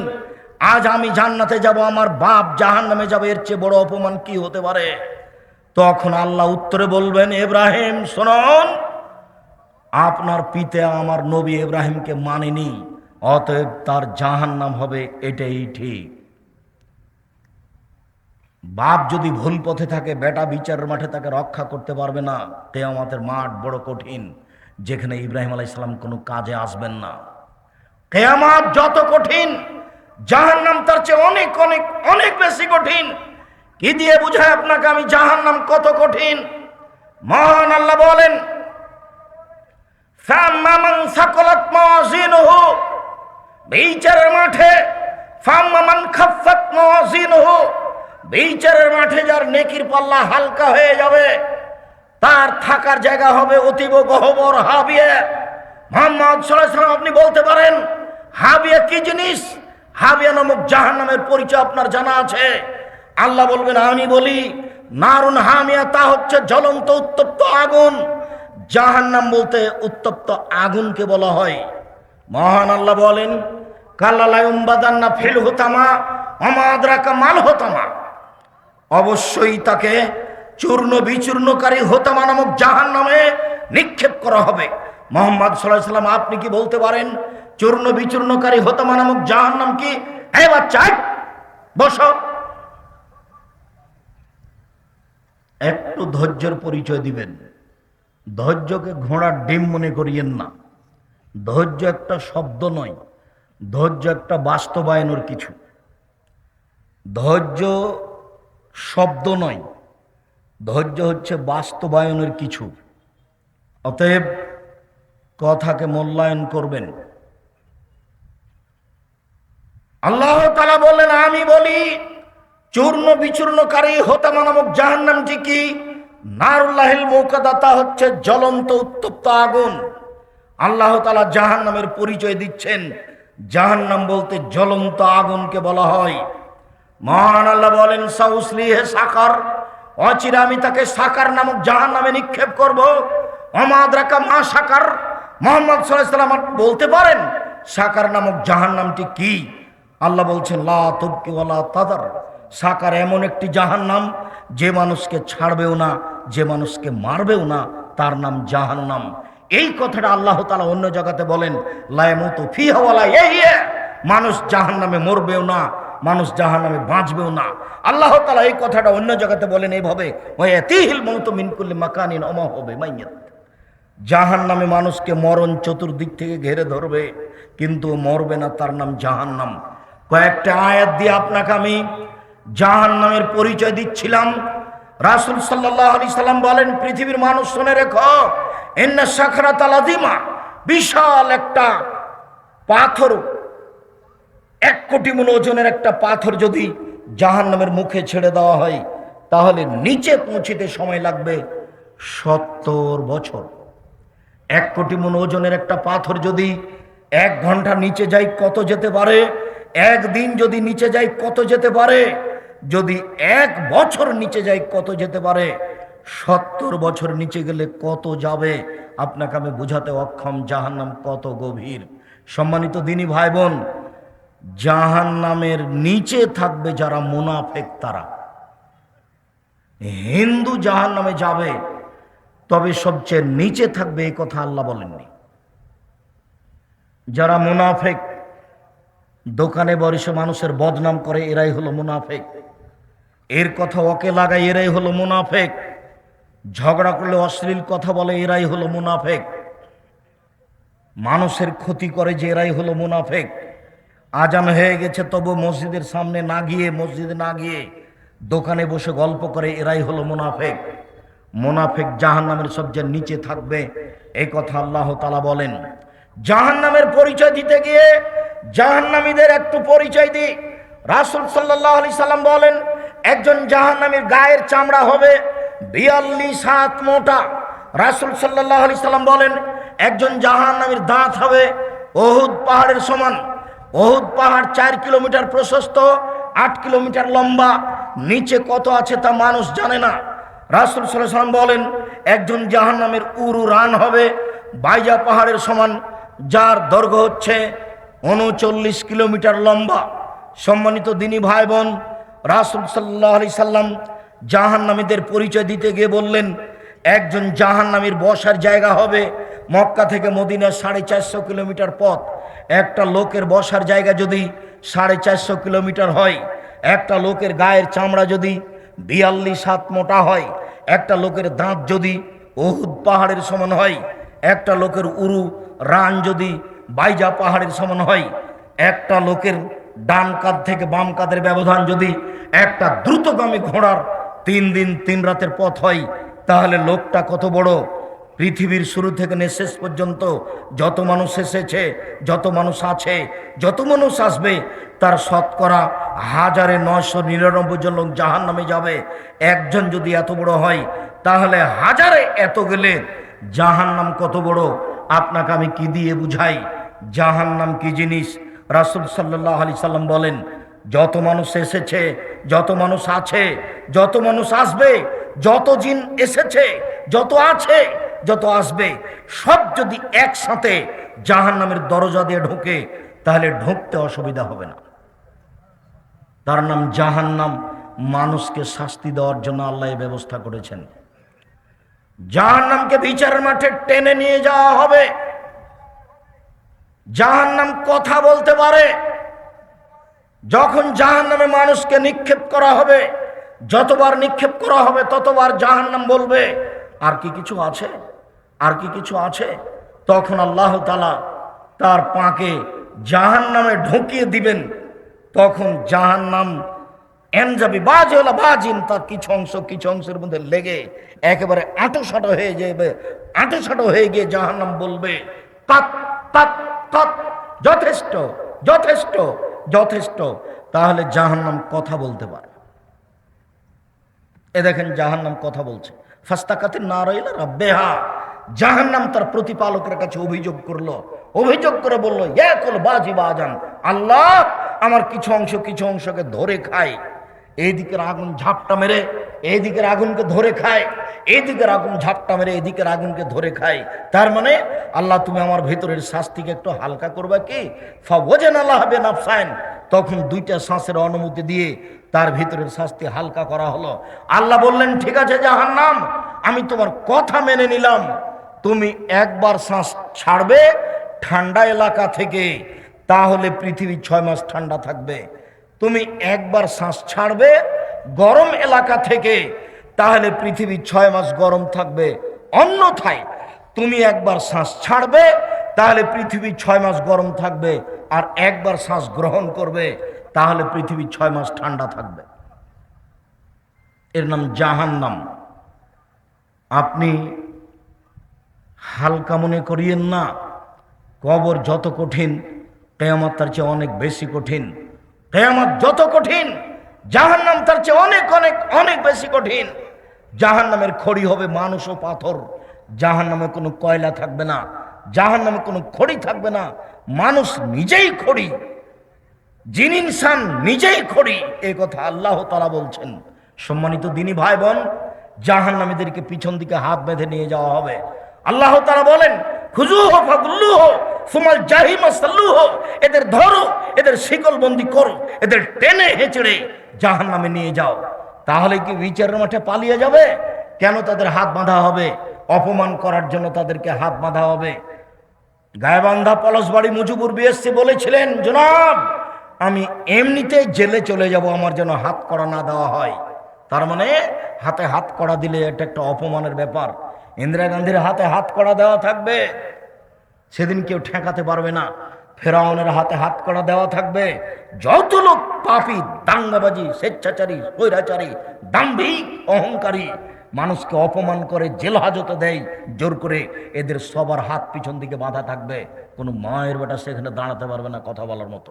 আজ আমি জান্নাতে যাব, আমার বাপ জাহান্নামে যাবে, এর চেয়ে বড় অপমান কি হতে পারে? তখন আল্লাহ উত্তরে বলবেন, ইব্রাহিম শুনুন, আপনার পিতা আমার নবী ইব্রাহিমকে মানেনি, অতএব তার জাহান্নাম হবে, এটাই ঠিক। বাপ যদি ভুল পথে থাকে, বেটা বিচারের মাঠে তাকে রক্ষা করতে পারবে না। কিয়ামতের মাঠ বড় কঠিন, যেখানে ইব্রাহিম আলাইহিস সালাম কোনো কাজে আসবেন না। কিয়ামত যত কঠিন, জাহান্নাম তার চেয়ে অনেক অনেক অনেক বেশি কঠিন। কি দিয়ে বুঝায় আপনাকে আমি জাহান্নাম কত কঠিন? মহান আল্লাহ বলেন, ফাম্মা মান সাকালাত মাওয়াজিনুহু, বিচারের মাঠে, ফাম্মা মান খাফফাত মাওয়াজিনুহু, বিচারের মাঠে যার নেকির পাল্লা হালকা হয়ে যাবে, তার থাকার জায়গা হবে অতীব গহ্বর হাবিয়া। মুহাম্মদ সাল্লাল্লাহু আলাইহি ওয়াসাল্লাম, আপনি বলতে পারেন হাবিয়া কি জিনিস? হাবিয়া নামক জাহান্নামের পরিচয় আপনার জানা আছে? আল্লাহ বলবেন, আমি বলি, নারুন হামিয়া, তা হচ্ছে জ্বলন্ত উত্তপ্ত আগুন। জাহান্নাম বলতে উত্তপ্ত আগুনকে বলা হয়। মহান আল্লাহ বলেন, কাল্লা লা ইউমবাদান্না ফিল হুতামা ওমা আদরাকা মাল হুতামা, অবশ্যই তাকে চূর্ণ বিচূর্ণকারী হোতামা নামক জাহান্নামে নিক্ষেপ করা হবে। মুহাম্মদ সাল্লাল্লাহু আলাইহি ওয়াসাল্লাম, আপনি কি বলতে পারেন চূর্ণ বিচূর্ণকারী হোতামা নামক জাহান্নাম কি? এই বাচ্চা বসো, একটু ধৈর্যের পরিচয় দিবেন। ধৈর্যকে ঘোড়ার ডিম মনে করিয়েন না। ধৈর্য একটা শব্দ নয়, ধৈর্য একটা বাস্তবায়নের কিছু। ধৈর্য শব্দ নয়, ধৈর্য হচ্ছে বাস্তবায়নের কিছু। অতএব কথাকে মূল্যায়ন করবেন। আল্লাহ তাআলা বললেন, আমি বলি, চূর্ণ বিচূর্ণকারী হোতামা নামক জাহান্নামটি কি? নারুল্লাহিল মুকাদা, তা হচ্ছে জ্বলন্ত উত্তপ্ত আগুন। আল্লাহ তাআলা জাহান্নামের পরিচয় দিচ্ছেন। জাহান্নাম বলতে জ্বলন্ত আগুনকে বলা হয়। মহান আল্লাহ বলেন, সাউসলিহে সাকার, অচিরে আমি তাকে সাকার নামক জাহান্নামে নিক্ষেপ করব। ওমা আদরাকা মা সাকার, মুহাম্মদ সাল্লাল্লাহু আলাইহি ওয়াসাল্লাম বলতে পারেন সাকার নামক জাহান্নামটি কি? আল্লাহ বলছেন, লা তুবকি ওয়ালা তাদার, সাকার এমন একটি জাহান্নাম যে মানুষকে ছাড়বেও না, যে মানুষকে মারবেও না, তার নাম জাহান্নাম। এই কথাটা আল্লাহ তাআলা অন্য জায়গাতে বলেন, লা ইয়ামুতু ফিহা ওয়ালা ইয়াহইয়া, মানুষ জাহান্নামে মরবেও না, মানুষ জাহান্নামে বাঁচবেও না। আল্লাহ তাআলা এই কথাটা অন্য জায়গাতে বলেন এইভাবে, ওয়ায়াতিহিল মাউতু মিন কুল্লি মাকানিন ওয়া মা হুয়া বিমাইয়িত, জাহান্নামে মানুষকে মরণ চতুর্দিক থেকে ঘিরে ধরবে, কিন্তু মরবে না, তার নাম জাহান্নাম। কয়েকটা আয়াত দিয়ে আপনাকে আমি জাহান্নামের পরিচয় দিচ্ছিলাম। রাসূল সাল্লাল্লাহু আলাইহি সাল্লাম বলেন, পৃথিবীর মানুষ শুনে রেখো, ইন্না সাকরাতাল আযীমা, বিশাল একটা পাথর, 1 কোটি মণ ওজনের একটা পাথর যদি জাহান্নামের মুখে ছেড়ে দেওয়া হয়, তাহলে নিচে পৌঁছিতে সময় লাগবে 70 বছর। 1 কোটি মণ ওজনের একটা পাথর যদি 1 ঘন্টা নিচে যায় কত যেতে পারে? 1 দিন যদি নিচে যায় কত যেতে পারে? যদি 1 বছর নিচে যায় কত যেতে পারে? 70 বছর নিচে গেলে কত যাবে আপনাকে আমি বুঝাতে অক্ষম জাহান্নাম কত গভীর। সম্মানিত দিনী ভাই বোন, জাহান্নামের নিচে থাকবে যারা মুনাফিক, তারা। হিন্দু জাহান্নামে যাবে, তবে সবচেয়ে নিচে থাকবে, এই কথা আল্লাহ বলেননি। যারা মুনাফিক, দোকানে বসে মানুষের বদনাম করে, এরাই হলো মুনাফিক। এর কথা ওকে লাগায়, এরাই হলো মুনাফিক। ঝগড়া করলে অশ্লীল কথা বলে, এরাই হলো মুনাফিক। মানুষের ক্ষতি করে, যে এরাই হলো মুনাফিক। আজান হয়ে গেছে তবু মসজিদের সামনে না গিয়ে, মসজিদে না গিয়ে দোকানে বসে গল্প করে, এরাই হলো মুনাফিক। মুনাফিক জাহান্নামের সবচেয়ে নিচে থাকবে, এই কথা আল্লাহ তাআলা বলেন। জাহান্নামের পরিচয় দিতে গিয়ে জাহান্নামীদের একটু পরিচয় দিই। রাসূল সাল্লাল্লাহু আলাইহি সাল্লাম বলেন, একজন জাহান্নামীর গায়ের চামড়া হবে 42 হাত মোটা। রাসূল সাল্লাল্লাহু আলাইহি সাল্লাম বলেন, একজন জাহান্নামীর দাঁত হবে উহুদ পাহাড়ের সমান। উহুদ পাহাড় 4 কিলোমিটার প্রশস্ত, 8 কিলোমিটার লম্বা, নিচে কত আছে তা মানুষ জানে না। রাসূল সাল্লাল্লাহু আলাইহি ওয়াসাল্লাম বলেন, একজন জাহান্নামের উরু রান হবে বাইজা পাহাড়ের সমান, যার দৈর্ঘ্য হচ্ছে 39 কিলোমিটার লম্বা। সম্মানিত দিনী ভাই বোন, রাসূল সাল্লাল্লাহু আলাইহি সাল্লাম জাহান্নামীদের পরিচয় দিতে গিয়ে বললেন, একজন জাহান্নামীর বসার জায়গা হবে মক্কা থেকে মদিনা 450 কিলোমিটার পথ। একটা লোকের বসার জায়গা যদি 450 কিলোমিটার হয়, একটা লোকের গায়ের চামড়া যদি 42 হাত মোটা হয়, একটা লোকের দাঁত যদি উহুদ পাহাড়ের সমান হয়, একটা লোকের উরু রান যদি বাইজা পাহাড়ের সমান হয়, একটা লোকের ডান কাঁধ থেকে বাম কাঁধের ব্যবধান যদি একটা দ্রুতগামী ঘোড়ার 3 দিন 3 রাতের পথ হয়, তাহলে লোকটা কত বড়। পৃথিবীর শুরু থেকে শেষ পর্যন্ত যত মানুষ এসেছে, যত মানুষ আছে, যত মানুষ আসবে, তার শতকরা 1999 জন লোক জাহান্নামে যাবে। একজন যদি এত বড় হয়, তাহলে হাজারে এত গেলে জাহান্নাম কত বড় আপনাকে আমি কি দিয়ে বুঝাই? জাহান্নাম কি জিনিস? রাসূল সাল্লাল্লাহু আলাইহি সাল্লাম বলেন, যত মানুষ এসেছে, যত মানুষ আছে, যত মানুষ আসবে, যত জিন এসেছে, যত আছে, যত আসবে, সব যদি একসাথে জাহান্নামের দরজা দিয়ে ঢোকে, তাহলে ঢুকতে অসুবিধা হবে না। তার নাম জাহান্নাম। মানুষকে শাস্তি দেওয়ার জন্য আল্লাহ এই ব্যবস্থা করেছেন। জাহান্নামকে বিচারের মাঠে টেনে নিয়ে যাওয়া হবে। জাহান্নাম কথা বলতে পারে। যখন জাহান্নামে মানুষকে নিক্ষেপ করা হবে, যতবার নিক্ষেপ করা হবে ততবার জাহান্নাম বলবে, আর কি কিছু আছে, আর কি কিছু আছে। তখন আল্লাহ তাআলা তার পাকে জাহান্নামে ঢুকিয়ে দিবেন। তখন জাহান্নাম এনজাবি বাজেলা বাজিন, তার কিছু অংশের মধ্যে লেগে একেবারে আঁটোসাঁটো হয়ে যাবে। আঁটোসাঁটো হয়ে গিয়ে জাহান্নাম বলবে, তাত তাত তাত, যথেষ্ট যথেষ্ট যথেষ্ট। তাহলে জাহান্নাম কথা বলতে পারে। এ দেখেন জাহান্নাম কথা বলছে। ফাস্তাকাতিন নারাইলা রাব্বিহা, জাহান্নাম তার প্রতিপালকের কাছে অভিযোগ করলো। অভিযোগ করে বলল, ইয়াকুল বাজি বাজান, আল্লাহ আমার কিছু অংশকে ধরে খায়। এইদিকের আগুন ঝাপটা মেরে এইদিকের আগুনকে ধরে খায়, এইদিকের আগুন ঝাপটা মেরে এদিকের আগুনকে ধরে খায়। তার মানে আল্লাহ তুমি আমার ভিতরের শাস্তিকে একটু হালকা করবে কি? ফাওয়াজান আল্লাহ বেনাফসাইন, তখন 2টা শ্বাসের অনুমতি দিয়ে তার ভিতরের শাস্তি হালকা করা হলো। আল্লাহ বললেন, ঠিক আছে জাহান্নাম, আমি তোমার কথা মেনে নিলাম। তুমি একবার শ্বাস ছাড়বে ঠান্ডা এলাকা থেকে, তাহলে পৃথিবী 6 মাস ঠান্ডা থাকবে। তুমি একবার শ্বাস ছাড়বে গরম এলাকা থেকে, তাহলে পৃথিবী 6 মাস গরম থাকবে। অন্যথায় তুমি একবার শ্বাস ছাড়বে, তাহলে পৃথিবী 6 মাস গরম থাকবে। আর একবার শ্বাস গ্রহণ করবে, তাহলে পৃথিবী 6 মাস ঠান্ডা থাকবে। এর নাম জাহান্নাম। আপনি হালকা মনে করিয়েন না। কবর যত কঠিন, কিয়ামত তার চেয়ে অনেক বেশি কঠিন। কিয়ামত যত কঠিন, জাহান্নাম তার চেয়ে অনেক অনেক অনেক বেশি কঠিন। জাহান্নামের খড়ি হবে মানুষ ও পাথর। জাহান্নামে কোনো কয়লা থাকবে না, জাহান্নামে কোনো খড়ি থাকবে না। মানুষ নিজেই খড়ি, জিন ইনসান নিজেই খড়ি, এই কথা আল্লাহ তাআলা বলছেন। সম্মানিত দিনী ভাই বোন, জাহান্নামীদেরকে পিছন দিকে হাত বেঁধে নিয়ে যাওয়া হবে। আল্লাহ তাআলা বলেন, খুজুহু ফাগুল্লুহু সুমাল জাহিমা সাল্লুহু, এদের ধরো, এদের শিকলবন্দি করো, এদের টেনে হেঁচড়ে জাহান্নামে নিয়ে যাও। তাহলে কি বিচারের মাঠে পালিয়ে যাবে? কেন তাদের হাত বাঁধা হবে? অপমান করার জন্য তাদেরকে হাত বাঁধা হবে। গায়েবান্ধা পলাশবাড়ি মুজিবুর বিএসসি বলেছিলেন, জনাব আমি এমনিতেই জেলে চলে যাব, আমার যেন হাত কড়া না দেওয়া হয়। তার মানে হাতে হাত কড়া দিলে এটা একটা অপমানের ব্যাপার। ইন্দিরা গান্ধীর হাতে হাত কড়া দেওয়া থাকবে, সেদিন কেউ ঠেকাতে পারবে না। ফেরাউনের হাতে হাত কড়া দেওয়া থাকবে। যত লোক পাপী, দাঙ্গাবাজি, স্বেচ্ছাচারী, স্বৈরাচারী, দাম্ভিক, অহংকারী, মানুষকে অপমান করে, জেল হাজতে দেয় জোর করে, এদের সবার হাত পিছন দিকে বাঁধা থাকবে। কোনো মায়ের বেটা সেখানে দাঁড়াতে পারবে না কথা বলার মতো।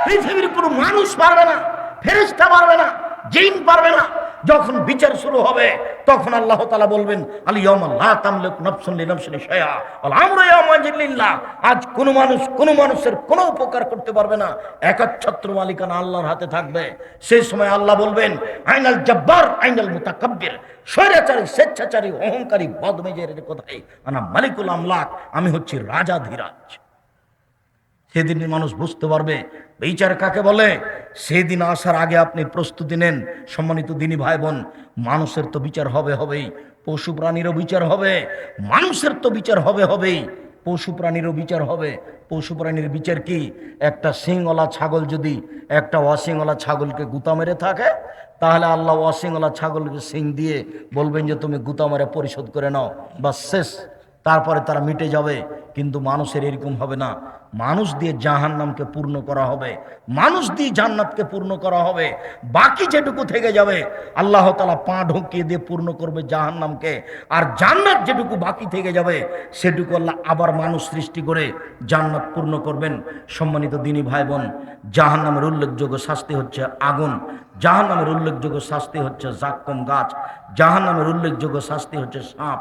পৃথিবীর কোনো মানুষ পারবে না, ফেরেশতা পারবে না, জিন পারবে না, যখন বিচার শুরু হবে তখন আল্লাহ তাআলা বলবেন আল ইয়াউমা লা তামলিকু নাফসুন লিনাফসিন শাইআ ওয়াল আমরু ইয়াওমাইযিন লিল্লাহ। আজ কোনো মানুষের কোনো উপকার করতে পারবে না, একচ্ছত্র মালিকানা আল্লাহর হাতে থাকবে। সেই সময় আল্লাহ বলবেন আইনাল জব্বার আইনাল মুতাকাব্বির, স্বৈরাচারী, স্বেচ্ছাচারী, অহংকারী, বদমেজের কোথায়? আনা মালিকুল আমলাক, আমি হচ্ছি রাজাধিরাজ। সেদিন মানুষ বুঝতে পারবে বিচার কাকে বলে। সেদিন আসার আগে আপনি প্রস্তুতি নেন। সম্মানিত দিনী ভাই বোন, মানুষের তো বিচার হবেই, পশু প্রাণীরও বিচার হবে। মানুষের তো বিচার হবেই, পশু প্রাণীরও বিচার হবে। পশু প্রাণীর বিচার কি? একটা শিংওয়ালা ছাগল যদি একটা অশিংওয়ালা ছাগলকে গুতা মেরে থাকে, তাহলে আল্লাহ অশিংওয়ালা ছাগলকে শিং দিয়ে বলবেন যে তুমি গুতা মেরে পরিশোধ করে নাও, বা শেষ, তারপরে তারা মিটে যাবে। কিন্তু মানুষের এরকম হবে না। মানুষ দিয়ে জাহান্নামকে পূর্ণ করা হবে, মানুষ দিয়ে জান্নাতকে পূর্ণ করা হবে। বাকি যেটুকু থেকে যাবে আল্লাহ তাআলা পা ঢুকিয়ে দিয়ে পূর্ণ করবে জাহান্নামকে, আর জান্নাত যেটুকু বাকি থেকে যাবে সেটুকু আল্লাহ আবার মানুষ সৃষ্টি করে জান্নাত পূর্ণ করবেন। সম্মানিত দিনী ভাই বোন, জাহান্নামের উল্লেখযোগ্য শাস্তি হচ্ছে আগুন, জাহান্নামের উল্লেখযোগ্য শাস্তি হচ্ছে জাক্কুম গাছ, জাহান্নামের উল্লেখযোগ্য শাস্তি হচ্ছে সাপ।